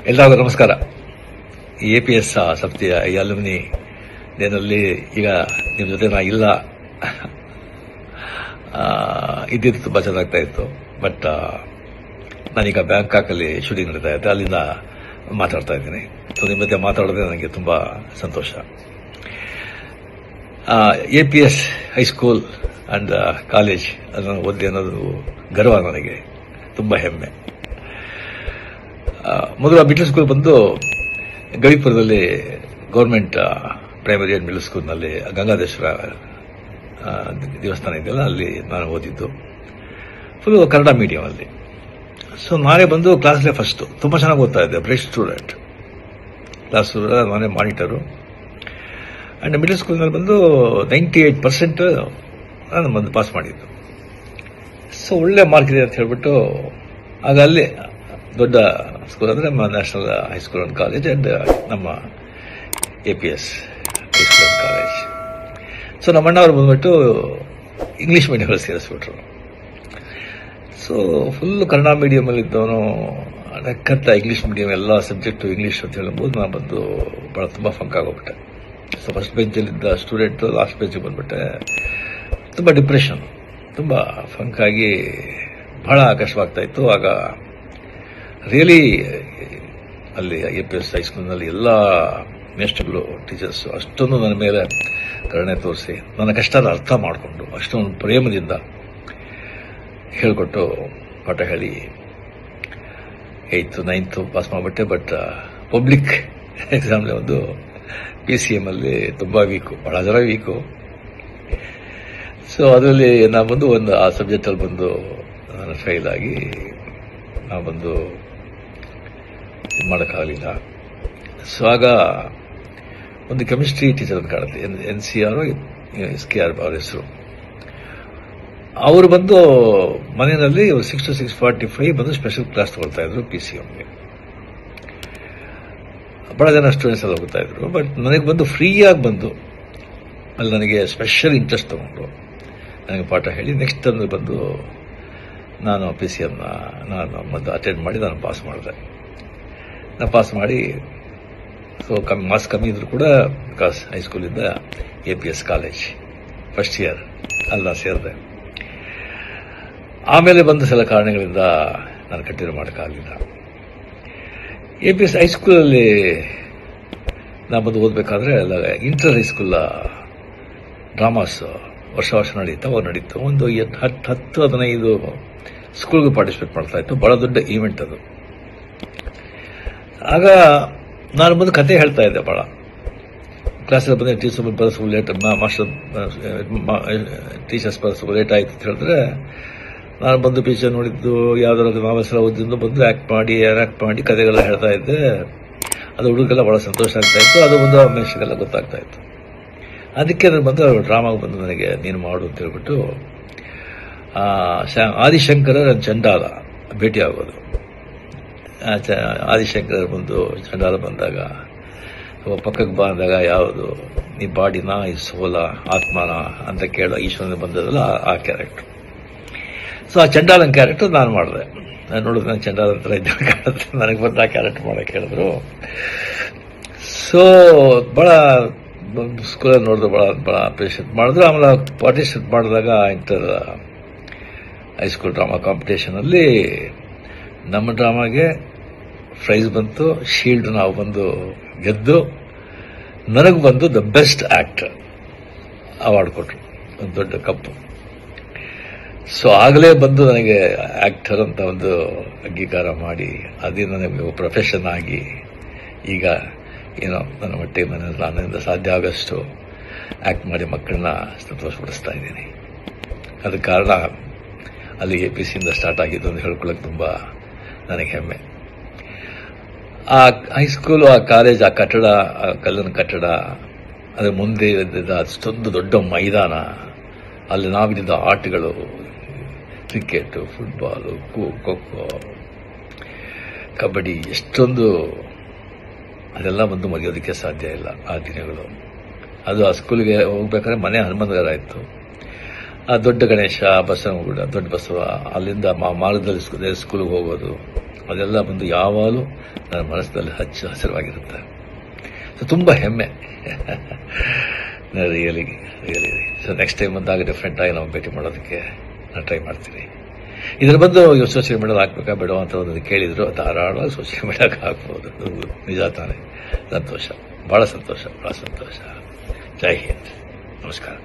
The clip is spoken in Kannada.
ಎಲ್ಲರಿಗೂ ನಮಸ್ಕಾರ. APS ಸಂಸ್ಥೆಯ ಈ ಅಲ್ಯುಮಿನಿ ಡೇನಲ್ಲಿ ಈಗ ನಿಮ್ಮ ಜೊತೆ ನಾ ಇಲ್ಲ ಇದ್ದಿದ್ದು ತುಂಬಾ ಚೆನ್ನಾಗ್ತಾ ಇತ್ತು. ಬಟ್ ನಾನೀಗ ಬ್ಯಾಂಕಾಕಲ್ಲಿ ಶೂಟಿಂಗ್ ನಡೀತಾ ಇದ್ದೆ, ಅಲ್ಲಿಂದ ಮಾತಾಡ್ತಾ ಇದ್ದೀನಿ. ಸೊ ನಿಮ್ಮ ಜೊತೆ ಮಾತಾಡೋದೇ ನನಗೆ ತುಂಬಾ ಸಂತೋಷ. APS ಹೈಸ್ಕೂಲ್ ಅಂಡ್ ಕಾಲೇಜ್ ಅದನ್ನು ಓದಿ ಅನ್ನೋದು ಗರ್ವ, ನನಗೆ ತುಂಬಾ ಹೆಮ್ಮೆ. ಮೊದಲು ಮಿಡ್ಲ್ ಸ್ಕೂಲ್ ಬಂದು ಗವಿಪುರದಲ್ಲಿ ಗೌರ್ಮೆಂಟ್ ಪ್ರೈಮರಿ ಅಂಡ್ ಮಿಡ್ಲ್ ಸ್ಕೂಲ್ನಲ್ಲಿ ಗಂಗಾಧೇಶ್ವರ ದೇವಸ್ಥಾನ ಇದೆಯಲ್ಲ, ಅಲ್ಲಿ ನಾನು ಓದಿದ್ದು. ಫುಲ್ ಕನ್ನಡ ಮೀಡಿಯಂ ಅಲ್ಲಿ. ಸೊ ನಾನೇ ಬಂದು ಕ್ಲಾಸ್ಲೇ ಫಸ್ಟ್, ತುಂಬಾ ಚೆನ್ನಾಗಿ ಓದ್ತಾ ಇದ್ದೆ, ಬ್ರೈಟ್ ಸ್ಟೂಡೆಂಟ್. ಕ್ಲಾಸ್ ನಾನೇ ಮಾನಿಟರು. ಅಂಡ್ ಮಿಡ್ಲ್ ಸ್ಕೂಲ್ನಲ್ಲಿ ಬಂದು 98% ನಾನು ಬಂದು ಪಾಸ್ ಮಾಡಿದ್ದು. ಸೊ ಒಳ್ಳೆ ಮಾರ್ಕ್ ಇದೆ ಅಂತ ಹೇಳ್ಬಿಟ್ಟು ಆಗ ಅಲ್ಲಿ ದೊಡ್ಡ ಸ್ಕೂಲ್ ಅಂದ್ರೆ ನಮ್ಮ national high school and college and ನಮ್ಮ APS high school and college. So ನಮ್ಮ ಅಣ್ಣವರು ಬಂದ್ಬಿಟ್ಟು ಇಂಗ್ಲಿಷ್ ಮೀಡಿಯಂ ಸೇರಿಸ್ಬಿಟ್ರು. ಸೊ ಫುಲ್ ಕನ್ನಡ ಮೀಡಿಯಂ ಅಲ್ಲಿ ಇದ್ದವನು ಅಡಕತ್ತ ಇಂಗ್ಲಿಷ್ ಮೀಡಿಯಂ ಎಲ್ಲ ಸಬ್ಜೆಕ್ಟು ಇಂಗ್ಲಿಷ್ ಅಂತ ಹೇಳ್ಬೋದು. ನಾನು ಬಂದು ಬಹಳ ತುಂಬಾ ಫಂಕ್ ಆಗೋಗ್ಬಿಟ್ಟೆ. ಸೊ ಫಸ್ಟ್ ಬೆಂಚಲ್ಲಿದ್ದ ಸ್ಟೂಡೆಂಟ್ ಲಾಸ್ಟ್ ಬೆಂಚಿಗೆ ಬಂದ್ಬಿಟ್ಟೆ. ತುಂಬಾ ಡಿಪ್ರೆಷನ್, ತುಂಬಾ ಫಂಕ್ ಆಗಿ ಬಹಳ ಕಷ್ಟವಾಗ್ತಾ ಇತ್ತು. ಆಗ ರಿಯಲಿ ಅಲ್ಲಿ APS ಹೈಸ್ಕೂಲ್ನಲ್ಲಿ ಎಲ್ಲ ಮೇಸ್ಟ್ರುಗಳು, ಟೀಚರ್ಸ್ ಅಷ್ಟೊಂದು ನನ್ನ ಮೇಲೆ ಕರುಣೆ ತೋರಿಸಿ ನನ್ನ ಕಷ್ಟನ ಅರ್ಥ ಮಾಡಿಕೊಂಡು ಅಷ್ಟೊಂದು ಪ್ರೇಮದಿಂದ ಹೇಳಿಕೊಟ್ಟು ಪಾಠ ಹೇಳಿ 8th 9th ಪಾಸ್ ಮಾಡಿಬಿಟ್ಟೆ. ಬಟ್ ಪಬ್ಲಿಕ್ ಎಕ್ಸಾಮ್ಲಿ ಒಂದು PCM ಅಲ್ಲಿ ತುಂಬಾ ವೀಕು, ಬಹಳ ಜನ ವೀಕು. ಸೊ ಅದರಲ್ಲಿ ನಾ ಬಂದು ಆ ಸಬ್ಜೆಕ್ಟಲ್ಲಿ ಬಂದು ನಾನು ಫೇಲ್ ಆಗಿ ನಾ ಬಂದು ಇದು ಮಾಡೋಕ್ಕಾಗಲಿಲ್ಲ. ಸೊ ಆಗ ಒಂದು ಕೆಮಿಸ್ಟ್ರಿ ಟೀಚರ್ ಅಂತ ಕಾಣುತ್ತೆ, NCR SKR ಅವ್ರ ಹೆಸರು. ಅವರು ಬಂದು ಮನೆಯಲ್ಲಿ 6 to 6:45 ಬಂದು ಸ್ಪೆಷಲ್ ಕ್ಲಾಸ್ ತಗೊಳ್ತಾ ಇದ್ರು PCMಗೆ. ಬಹಳ ಜನ ಸ್ಟೂಡೆಂಟ್ಸ್ ಎಲ್ಲ ಹೋಗ್ತಾ ಇದ್ರು. ಬಟ್ ನನಗೆ ಬಂದು ಫ್ರೀಯಾಗಿ ಬಂದು ಅಲ್ಲಿ ನನಗೆ ಸ್ಪೆಷಲ್ ಇಂಟ್ರೆಸ್ಟ್ ತಗೊಂಡು ನನಗೆ ಪಾಠ ಹೇಳಿ ನೆಕ್ಸ್ಟ್ ಅಂದ್ರೆ ಬಂದು ನಾನು PCMನ ನಾನು ಮತ್ತೆ ಅಟೆಂಡ್ ಮಾಡಿ ನಾನು ಪಾಸ್ ಮಾಡಿದೆ. ನಾನು ಪಾಸ್ ಮಾಡಿ ಸೊ ಮಾರ್ಕ್ಸ್ ಕಮ್ಮಿ ಇದ್ರು ಕೂಡ ಬಿಕಾಸ್ ಹೈಸ್ಕೂಲಿಂದ APS ಕಾಲೇಜ್ ಫಸ್ಟ್ ಇಯರ್ ಅಲ್ಲ ಸೇರಿದೆ. ಆಮೇಲೆ ಬಂದ ಸಲ ಕಾರಣಗಳಿಂದ ನಾನು ಕಂಟಿನ್ಯೂ ಮಾಡೋಕ್ಕಾಗಲಿಲ್ಲ. APS ಹೈಸ್ಕೂಲಲ್ಲಿ ನಾನು ಬಂದು ಓದಬೇಕಾದ್ರೆ ಇಂಟರ್ ಹೈಸ್ಕೂಲ್ ಡ್ರಾಮಾಸ್ ವರ್ಷ ನಡೀತು. ಒಂದು 10-15 ಸ್ಕೂಲ್ಗೆ ಪಾರ್ಟಿಸಿಪೇಟ್ ಮಾಡ್ತಾ ಇತ್ತು. ಬಹಳ ದೊಡ್ಡ ಈವೆಂಟ್ ಅದು. ಆಗ ನಾನು ಬಂದು ಕತೆ ಹೇಳ್ತಾ ಇದ್ದೆ. ಬಹಳ ಕ್ಲಾಸಲ್ಲಿ ಬಂದರೆ ಟೀಚರ್ಸ್ ಬರೋದು ಲೇಟ್ ಆಯ್ತು ಅಂತ ಹೇಳಿದ್ರೆ ನಾನು ಬಂದು ಪಿಕ್ಚರ್ ನೋಡಿದ್ದು ಯಾವ್ದಾದ್ರು ನಾವೆಲ್ಲ ಓದಿದ್ದು ಬಂದು ಆಕ್ಟ್ ಮಾಡಿ ಕತೆಗೆಲ್ಲ ಹೇಳ್ತಾ ಇದ್ದೆ. ಅದು ಹುಡುಗರಿಗೆಲ್ಲ ಬಹಳ ಸಂತೋಷ ಆಗ್ತಾ ಇತ್ತು. ಅದು ಒಂದು ಮನುಷ್ಯರಿಗೆಲ್ಲ ಗೊತ್ತಾಗ್ತಾ ಇತ್ತು. ಅದಕ್ಕೆ ನಾನು ಬಂದು ಡ್ರಾಮಾಗೆ ಬಂದು ನನಗೆ ನೀನು ಮಾಡು ಅಂತ ಹೇಳ್ಬಿಟ್ಟು ಆದಿಶಂಕರ ಚಂಡಾಲ ಭೇಟಿ ಆಗೋದು. ಆದಿಶಂಕರ್ ಬಂದು ಚಂಡಾಲ ಬಂದಾಗ ಪಕ್ಕಕ್ಕೆ ಬಂದಾಗ ಯಾವುದು ಈ ಬಾಡಿನ ಈ ಸೋಲ ಆತ್ಮನ ಅಂತ ಕೇಳೋ ಈಶ್ವರನ ಬಂದದಲ್ಲ ಆ ಕ್ಯಾರೆಕ್ಟರ್. ಸೊ ಆ ಚಂಡಾಲನ್ ಕ್ಯಾರೆಕ್ಟರ್ ನಾನು ಮಾಡಿದೆ. ನಾನು ನೋಡಿದ್ರೆ ನಾನು ಚಂಡಾಲ ಹತ್ರ ಇದ್ದ ಕಾಣುತ್ತೆ, ನನಗೆ ಬಂದು ಆ ಕ್ಯಾರೆಕ್ಟರ್ ಮಾಡಕ್ಕೆ ಹೇಳಿದ್ರು. ಸೊ ಬಹಳ ಸ್ಕೂಲಲ್ಲಿ ನೋಡಿದ್ರು, ಬಹಳ ಅಪ್ರಿಷಿಯೇಟ್ ಮಾಡಿದ್ರು. ಆಮೇಲೆ ಪಾರ್ಟಿಸಿಪೇಟ್ ಮಾಡಿದಾಗ ಇಂಟರ್ ಹೈಸ್ಕೂಲ್ ಡ್ರಾಮಾ ಕಾಂಪಿಟೇಷನ್ ಅಲ್ಲಿ ನಮ್ಮ ಡ್ರಾಮಾಗೆ ಪ್ರೈಸ್ ಬಂತು, ಶೀಲ್ಡ್ ನಾವು ಬಂದು ಗೆದ್ದು ನನಗೆ ಬಂದು ದ ಬೆಸ್ಟ್ ಆಕ್ಟರ್ ಅವಾರ್ಡ್ ಕೊಟ್ಟರು, ಒಂದು ದೊಡ್ಡ ಕಪ್ಪು. ಸೊ ಆಗಲೇ ಬಂದು ನನಗೆ ಆಕ್ಟರ್ ಅಂತ ಒಂದು ಅಂಗೀಕಾರ ಮಾಡಿ ಅದೇ ನನಗೆ ಪ್ರೊಫೆಷನ್ ಆಗಿ ಈಗ ಏನೋ ನನ್ನ ಮಟ್ಟಿಗೆ ನನ್ನಿಂದ ಸಾಧ್ಯ ಆಗಷ್ಟು ಆಕ್ಟ್ ಮಾಡಿ ಮಕ್ಕಳನ್ನ ಸಂತೋಷಪಡಿಸ್ತಾ ಇದ್ದೀನಿ. ಅದಕ್ಕೆ ಕಾರಣ ಅಲ್ಲಿ APCಯಿಂದ ಸ್ಟಾರ್ಟ್ ಆಗಿದ್ದು ಅಂತ ಹೇಳ್ಕೊಳ್ಳೋಕೆ ತುಂಬಾ ನನಗೆ ಹೆಮ್ಮೆ. ಆ ಹೈಸ್ಕೂಲು, ಆ ಕಾಲೇಜ್, ಆ ಕಟ್ಟಡ, ಆ ಕಲ್ಲಿನ ಕಟ್ಟಡ, ಅದರ ಮುಂದೆ ಇದ್ದಿದ್ದ ಅಷ್ಟೊಂದು ದೊಡ್ಡ ಮೈದಾನ, ಅಲ್ಲಿ ನಾವಿದ್ದ ಆಟಗಳು, ಕ್ರಿಕೆಟ್, ಫುಟ್ಬಾಲು, ಖೋ-ಖೋ, ಕಬಡ್ಡಿ, ಎಷ್ಟೊಂದು ಅದೆಲ್ಲ ಬಂದು ಮರೆಯೋದಕ್ಕೆ ಸಾಧ್ಯ ಇಲ್ಲ ಆ ದಿನಗಳು. ಅದು ಆ ಸ್ಕೂಲ್ಗೆ ಹೋಗ್ಬೇಕಾದ್ರೆ ಮನೆ ಹನುಮಂತಗಾರ ಇತ್ತು. ಆ ದೊಡ್ಡ ಗಣೇಶ, ಬಸವನಗುಡ, ದೊಡ್ಡ ಬಸವ, ಅಲ್ಲಿಂದ ಮಾರ್ಗದಲ್ಲಿ ಸ್ಕೂಲ್ಗೆ ಹೋಗೋದು, ಅದೆಲ್ಲ ಬಂದು ಯಾವಾಗಲೂ ನನ್ನ ಮನಸ್ಸಿನಲ್ಲಿ ಹಸಿರವಾಗಿರುತ್ತೆ. ಸೊ ತುಂಬ ಹೆಮ್ಮೆ. ರಿಯಲಿ ಸೊ ನೆಕ್ಸ್ಟ್ ಟೈಮ್ ಬಂದಾಗ ಡೆಫಿನೆಟ್ ಆಗಿ ನಾವು ಭೇಟಿ ಮಾಡೋದಕ್ಕೆ ನಾನು ಟ್ರೈ ಮಾಡ್ತೀನಿ. ಇದರ ಬಂದು ಸೋಷಿಯಲ್ ಮೀಡಿಯಾದ ಹಾಕ್ಬೇಕಾ ಬೇಡ ಅಂತ ಒಂದು ಕೇಳಿದ್ರು, ಧಾರಾಳವಾಗಿ ಸೋಷಿಯಲ್ ಮೀಡಿಯಾಗೆ ಹಾಕ್ಬೋದು. ನಿಜ ತಾನೆ. ಸಂತೋಷ, ಬಹಳ ಸಂತೋಷ. ಜೈ ಹಿಂದ್, ನಮಸ್ಕಾರ.